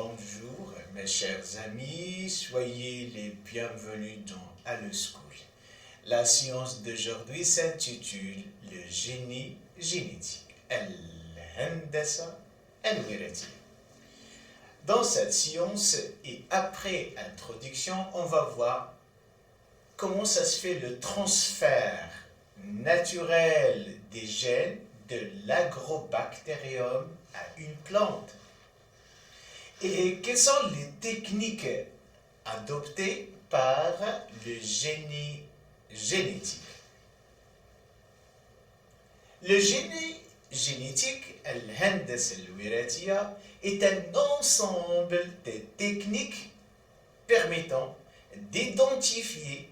Bonjour mes chers amis, soyez les bienvenus dans AleSchool. La science d'aujourd'hui s'intitule le génie génétique, Al-Handasa Al-Wirati. Dans cette science et après introduction, on va voir comment ça se fait le transfert naturel des gènes de l'agrobactérium à une plante. Et quelles sont les techniques adoptées par le génie génétique? Le génie génétique, Al-Handasa Al-Wiratiya, est un ensemble de techniques permettant d'identifier,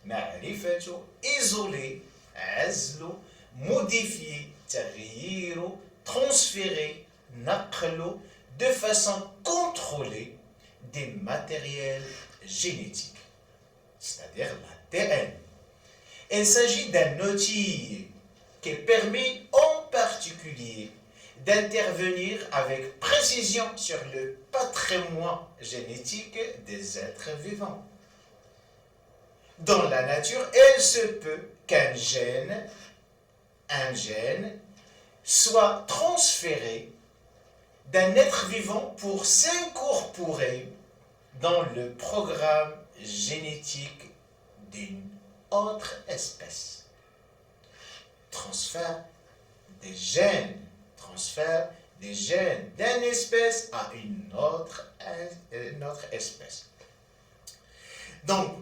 معرفة, isoler, عزل, modifier, تغيير, transférer, نقل, de façon contrôlée des matériels génétiques, c'est-à-dire l'ADN. Il s'agit d'un outil qui permet en particulier d'intervenir avec précision sur le patrimoine génétique des êtres vivants. Dans la nature, il se peut qu'un gène soit transféré d'un être vivant pour s'incorporer dans le programme génétique d'une autre espèce. Transfert des gènes d'une espèce à une autre espèce. Donc,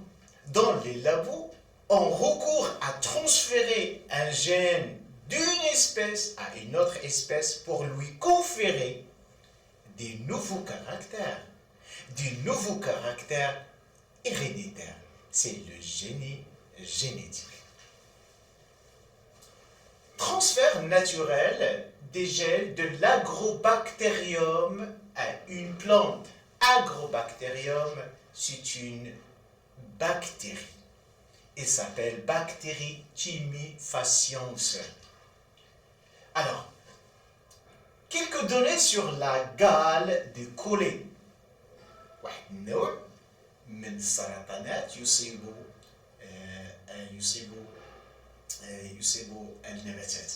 dans les labos, on recourt à transférer un gène d'une espèce à une autre espèce pour lui conférer des nouveaux caractères héréditaires. C'est le génie génétique. Transfert naturel des gènes de l'agrobactérium à une plante. Agrobactérium, c'est une bactérie. Elle s'appelle bactérie tumefaciens. Alors, quelques données sur la gale de Collet. واحد النوع من السرطانات يصيب النباتات.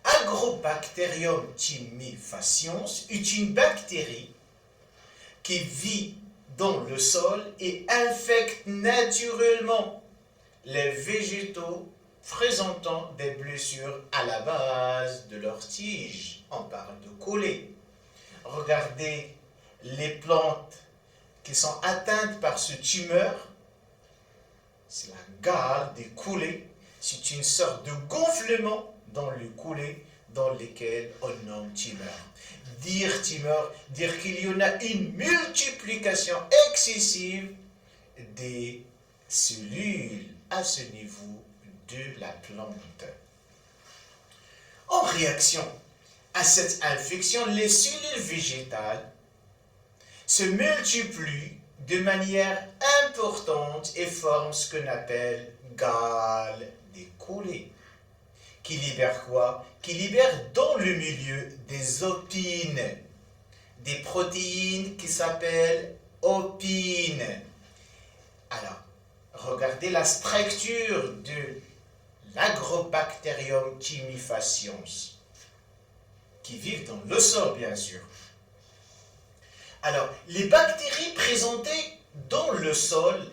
Agrobacterium tumefaciens est une bactérie qui vit dans le sol et infecte naturellement les végétaux présentant des blessures à la base de leurs tiges. On parle de collet. Regardez les plantes qui sont atteintes par ce tumeur. C'est la gale des coulées. C'est une sorte de gonflement dans le collet dans lequel on nomme tumeur. Dire tumeur, dire qu'il y en a une multiplication excessive des cellules à ce niveau de la plante. En réaction à cette infection, les cellules végétales se multiplient de manière importante et forment ce qu'on appelle gale des coulées. Qui libère quoi? Qui libère dans le milieu des opines, des protéines qui s'appellent opines. Alors, regardez la structure de l'agrobacterium tumefaciens, qui vivent dans le sol, bien sûr. Alors, les bactéries présentées dans le sol,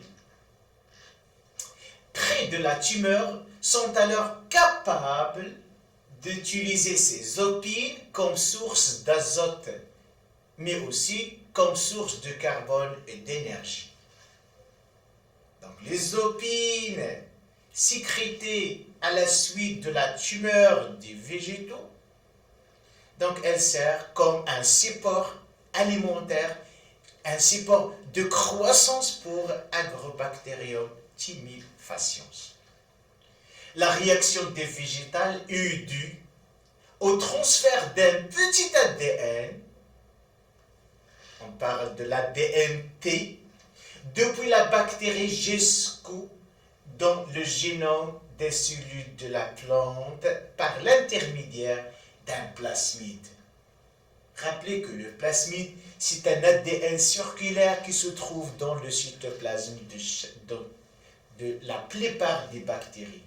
près de la tumeur, sont alors capables d'utiliser ces opines comme source d'azote, mais aussi comme source de carbone et d'énergie. Donc, les opines sécrétées à la suite de la tumeur des végétaux, donc elles servent comme un support alimentaire, un support de croissance pour Agrobacterium tumefaciens. La réaction des végétales est due au transfert d'un petit ADN, on parle de l'ADN T, depuis la bactérie jusqu'au dans le génome des cellules de la plante par l'intermédiaire d'un plasmide. Rappelez que le plasmide, c'est un ADN circulaire qui se trouve dans le cytoplasme de la plupart des bactéries.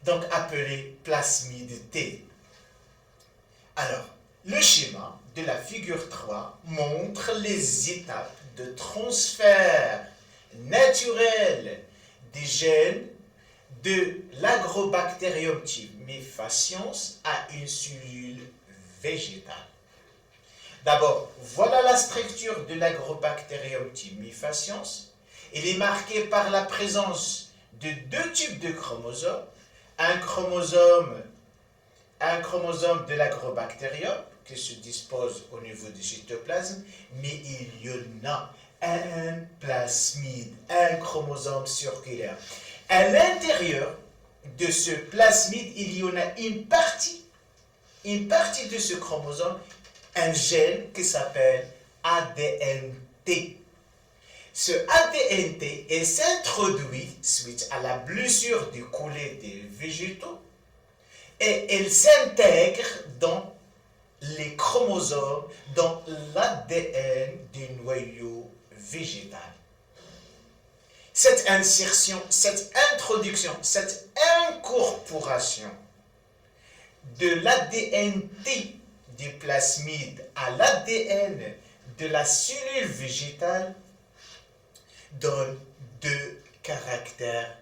Donc appelé plasmide T. Alors, le schéma de la figure 3 montre les étapes de transfert naturel des gènes de l'Agrobacterium tymifaciens à une cellule végétale. D'abord, voilà la structure de l'Agrobacterium tymifaciens. Elle est marquée par la présence de deux types de chromosomes. Un chromosome de l'Agrobacterium qui se dispose au niveau du cytoplasme, mais il y en a un plasmide, un chromosome circulaire. À l'intérieur de ce plasmide, il y en a une partie de ce chromosome, un gène qui s'appelle ADNT. Ce ADNT s'introduit suite à la blessure du collet des végétaux et elle s'intègre dans les chromosomes, dans l'ADN du noyau végétal. Cette insertion, cette introduction, cette incorporation de l'ADNT du plasmide à l'ADN de la cellule végétale donne deux caractères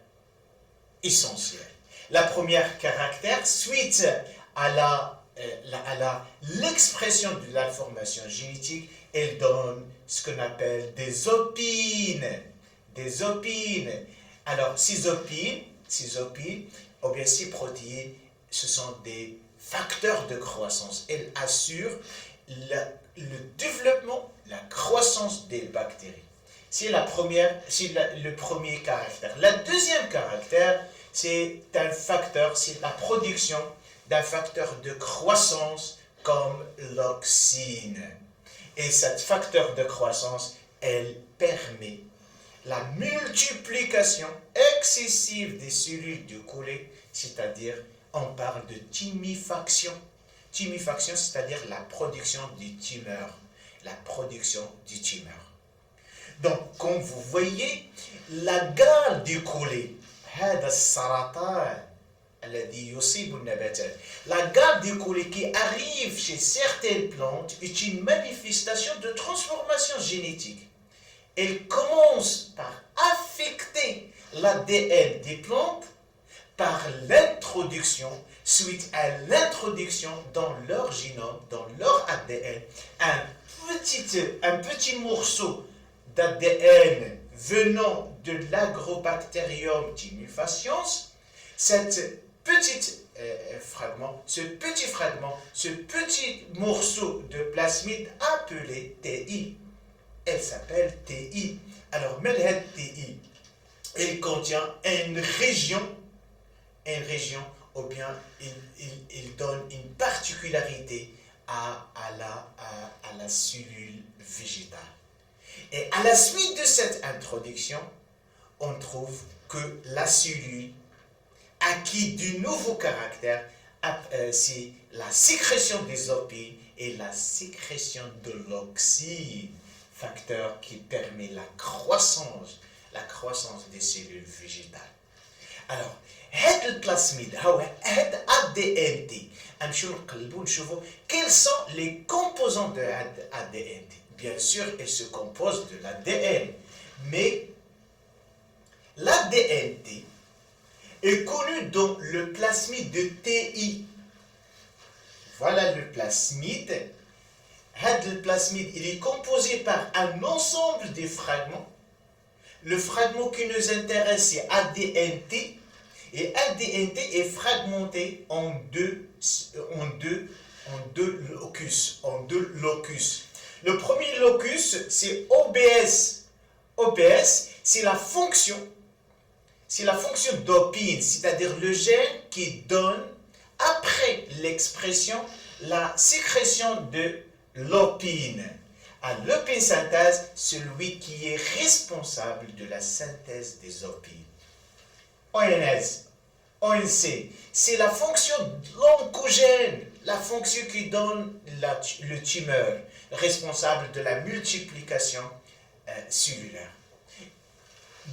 essentiels. La première caractère, suite à l'expression de l'information génétique, elle donne ce qu'on appelle des opines. Des opines. Alors, ces opines, ou bien ces protéines, ce sont des facteurs de croissance. Elles assurent le développement, la croissance des bactéries. C'est le premier caractère. Le deuxième caractère, c'est la production d'un facteur de croissance comme l'auxine. Et cet facteur de croissance, elle permet la multiplication excessive des cellules du collet, c'est-à-dire, on parle de thymifaction. Thymifaction, c'est-à-dire la production du tumeur. La production du tumeur. Donc, comme vous voyez, la gale du collet, la gale du collet qui arrive chez certaines plantes est une manifestation de transformation génétique. Elle commence par affecter l'ADN des plantes par l'introduction, suite à l'introduction dans leur génome, dans leur ADN, un petit morceau d'ADN venant de l'Agrobacterium tymifaciens, ce petit morceau de plasmide appelé TI. Elle s'appelle TI. Alors, Melhed TI, elle contient une région, ou bien il donne une particularité à la cellule végétale. Et à la suite de cette introduction, on trouve que la cellule acquit de nouveaux caractères, c'est la sécrétion des opines et la sécrétion de l'auxine, facteur qui permet la croissance des cellules végétales. Alors, هذا البلاسميد هو هذا ADNT نمشيو نقلبوا نشوفوا quels sont les composants de ADNT. Bien sûr, elle se compose de l'ADN, mais l'ADNT est connu dans le plasmide de TI. Voilà le plasmide. Le plasmide, il est composé par un ensemble de fragments. Le fragment qui nous intéresse, c'est ADNT. Et ADNT est fragmenté en deux locus. Le premier locus, c'est OBS. OBS, c'est la fonction d'opine, c'est-à-dire le gène qui donne, après l'expression, la sécrétion de l'opine. À l'opine synthèse, celui qui est responsable de la synthèse des opines. ONC, c'est la fonction de l'oncogène. la fonction qui donne le tumeur, responsable de la multiplication cellulaire.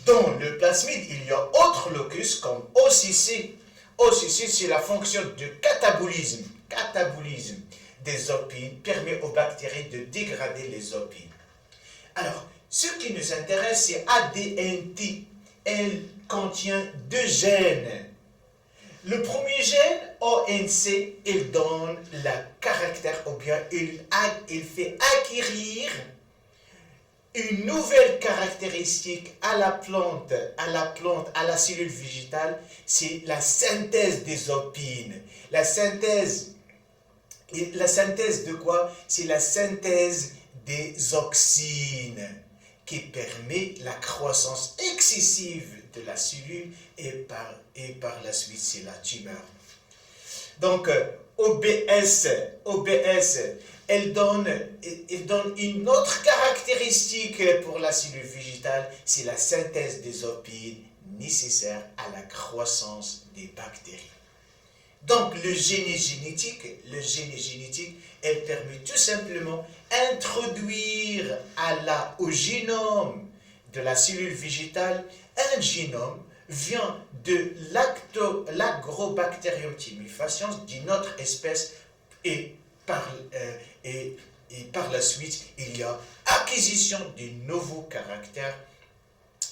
Dans le plasmide, il y a autre locus comme OCC. OCC, c'est la fonction de catabolisme. Catabolisme des opines permet aux bactéries de dégrader les opines. Alors, ce qui nous intéresse, c'est ADNT. Elle contient deux gènes. Le premier gène, ONC, il donne le caractère, ou bien il fait acquérir une nouvelle caractéristique à la plante, à la cellule végétale, c'est la synthèse des opines. La synthèse de quoi? C'est la synthèse des auxines qui permet la croissance excessive de la cellule et par la suite c'est la tumeur. Donc OBS, elle donne une autre caractéristique pour la cellule végétale, c'est la synthèse des opines nécessaires à la croissance des bactéries. Donc le génie génétique, elle permet tout simplement d'introduire au génome de la cellule végétale un génome vient de l'Agrobacterium thymifaciens d'une autre espèce et par la suite il y a acquisition de nouveaux caractères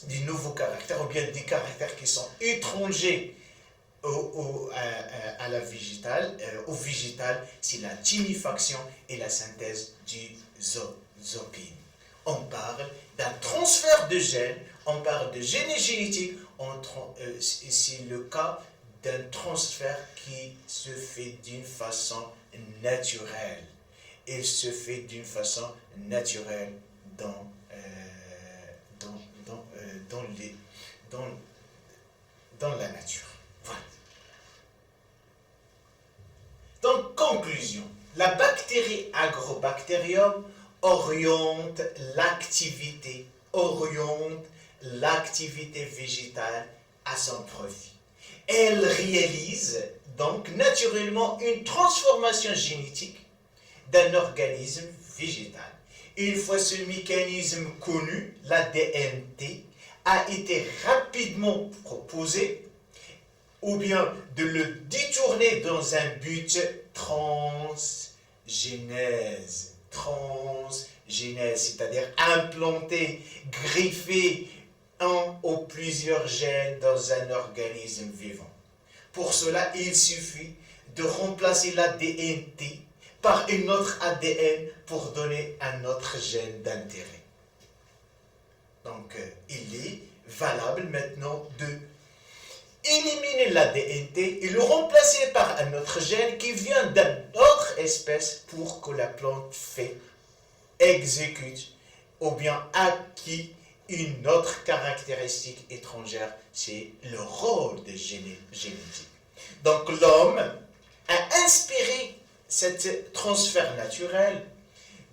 ou bien des caractères qui sont étrangers à la végétale, au végétal, c'est la thymifaction et la synthèse du zopine. On parle d'un transfert de gènes, on parle de génie génétique, c'est le cas d'un transfert qui se fait d'une façon naturelle. Il se fait d'une façon naturelle dans la nature. Voilà. Donc, conclusion. La bactérie Agrobacterium oriente l'activité végétale à son profit. Elle réalise donc naturellement une transformation génétique d'un organisme végétal. Une fois ce mécanisme connu, l'ADNT a été rapidement proposé ou bien de le détourner dans un but transgénèse, c'est-à-dire implanter, greffer un ou plusieurs gènes dans un organisme vivant. Pour cela, il suffit de remplacer l'ADNT par une autre ADN pour donner un autre gène d'intérêt. Donc, il est valable maintenant de éliminer l'ADNT et le remplacer par un autre gène qui vient d'une autre espèce pour que la plante exécute ou bien acquis une autre caractéristique étrangère, c'est le rôle de génétique. Donc l'homme a inspiré ce transfert naturel,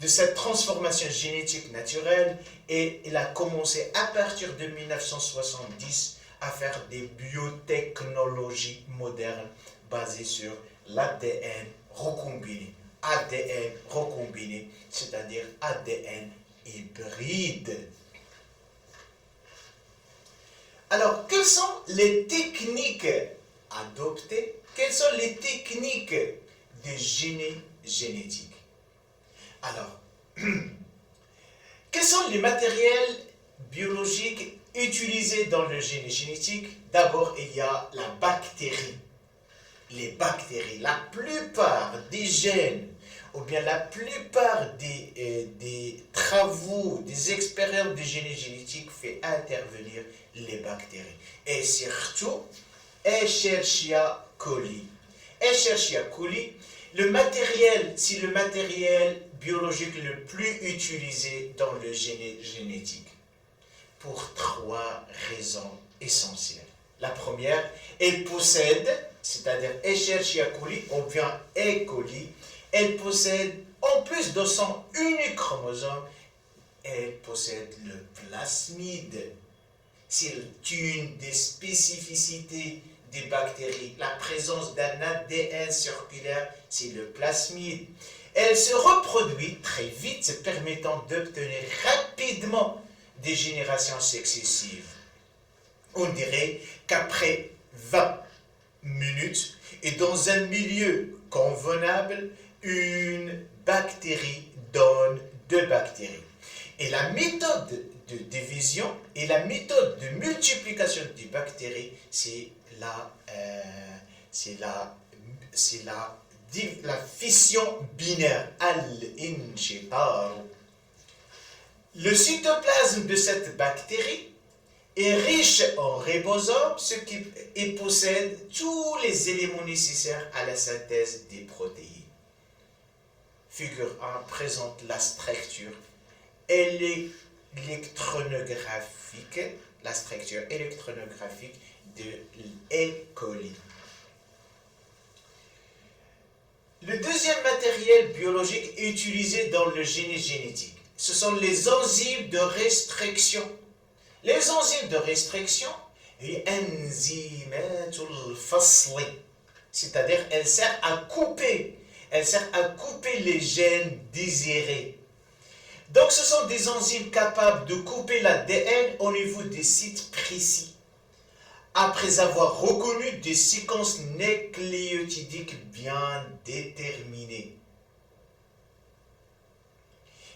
de cette transformation génétique naturelle, et il a commencé à partir de 1970 à faire des biotechnologies modernes basées sur l'ADN recombiné. ADN recombiné, c'est-à-dire ADN hybride. Alors, quelles sont les techniques adoptées? Quelles sont les techniques de génie génétique? Alors, quels sont les matériels biologiques utilisés dans le génie génétique? D'abord, il y a la bactérie. Les bactéries, la plupart des gènes, ou bien la plupart des travaux, des expériences de génie génétique fait intervenir les bactéries. Et surtout, Escherichia coli. Escherichia coli, c'est le matériel biologique le plus utilisé dans le génie génétique. Pour 3 raisons essentielles. La première, elle possède, c'est-à-dire Escherichia coli, on vient E. coli, elle possède, en plus de son unique chromosome, elle possède le plasmide. C'est une des spécificités des bactéries, la présence d'un ADN circulaire, c'est le plasmide. Elle se reproduit très vite, permettant d'obtenir rapidement des générations successives. On dirait qu'après 20 minutes et dans un milieu convenable, une bactérie donne 2 bactéries. Et la méthode de division et la méthode de multiplication des bactéries, c'est la fission binaire, al-inshitar. Le cytoplasme de cette bactérie est riche en ribosomes, ce qui possède tous les éléments nécessaires à la synthèse des protéines. Figure 1 présente la structure électronographique, de l'E. coli. Le deuxième matériel biologique utilisé dans le génie génétique, ce sont les enzymes de restriction. Les enzymes de restriction, c'est-à-dire elles servent à couper les gènes désirés. Donc ce sont des enzymes capables de couper l'ADN au niveau des sites précis, après avoir reconnu des séquences nucléotidiques bien déterminées.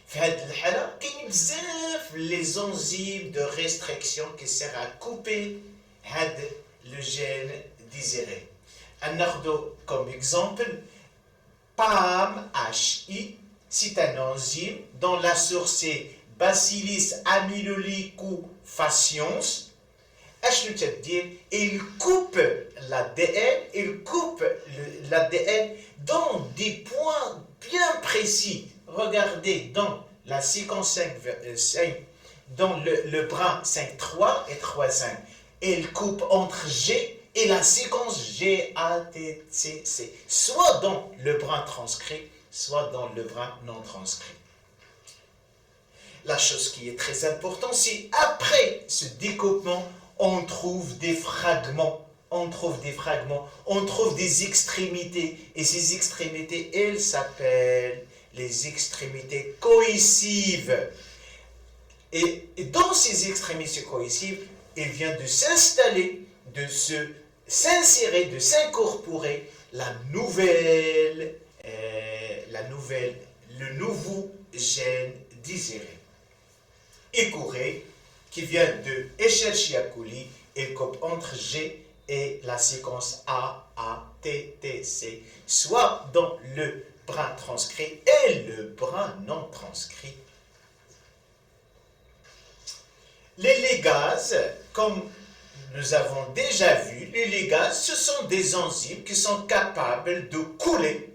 في هذه الحالة كاين بزاف les enzymes de restriction qui servent à couper le gène désiré. ناخذ comme exemple PAM-HI, c'est un enzyme dont la source est Bacillus amylolicofaciens. Il coupe l'ADN dans des points bien précis. Regardez dans la séquence 5, dans le brin 5.3 et 3.5. Il coupe entre G et la séquence GATCC, soit dans le brin transcrit, soit dans le brin non transcrit. La chose qui est très importante, c'est après ce découpement, on trouve des fragments, on trouve des extrémités, et ces extrémités, elles s'appellent les extrémités cohesives. Et dans ces extrémités cohesives, il vient de s'installer, de s'insérer, de s'incorporer le nouveau gène désiré. Écouré, qui vient de Escherichia coli, et coupe entre G et la séquence AATTC, soit dans le brin transcrit et le brin non transcrit. Les ligases, comme nous avons déjà vu, les ligases, ce sont des enzymes qui sont capables de couler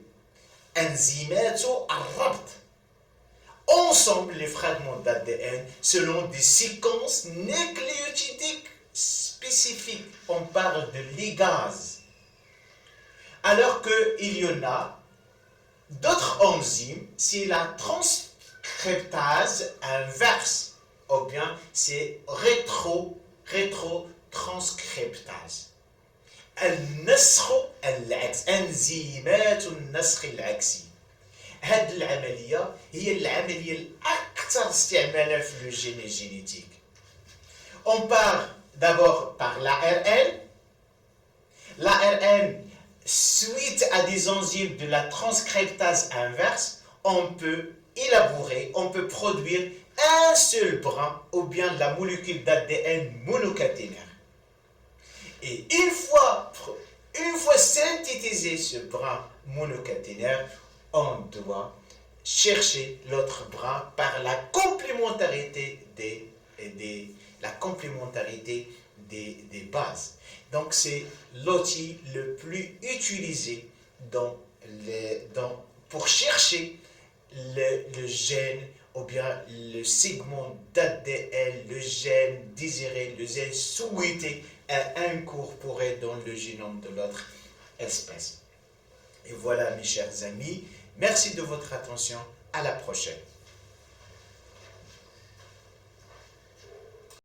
ensemble les fragments d'ADN selon des séquences nucléotidiques spécifiques. On parle de ligases. Alors qu'il y en a d'autres enzymes, c'est la transcriptase inverse, ou bien c'est rétrotranscriptase. انزيمات النسخ العكسي. هذه العملية هي العملية الأكثر استعمالا في le génie génétique. On part d'abord par l'ARN. L'ARN, suite à des enzymes de la transcriptase inverse, on peut élaborer, on peut produire un seul brin ou bien la molécule d'ADN monocaténaire. Et une fois synthétisé ce brin monocaténaire, on doit chercher l'autre brin par la complémentarité des bases. Donc c'est l'outil le plus utilisé pour chercher le gène ou bien le segment d'ADN, le gène désiré, le gène souhaité à incorporer dans le génome de l'autre espèce. Et voilà mes chers amis, merci de votre attention, à la prochaine.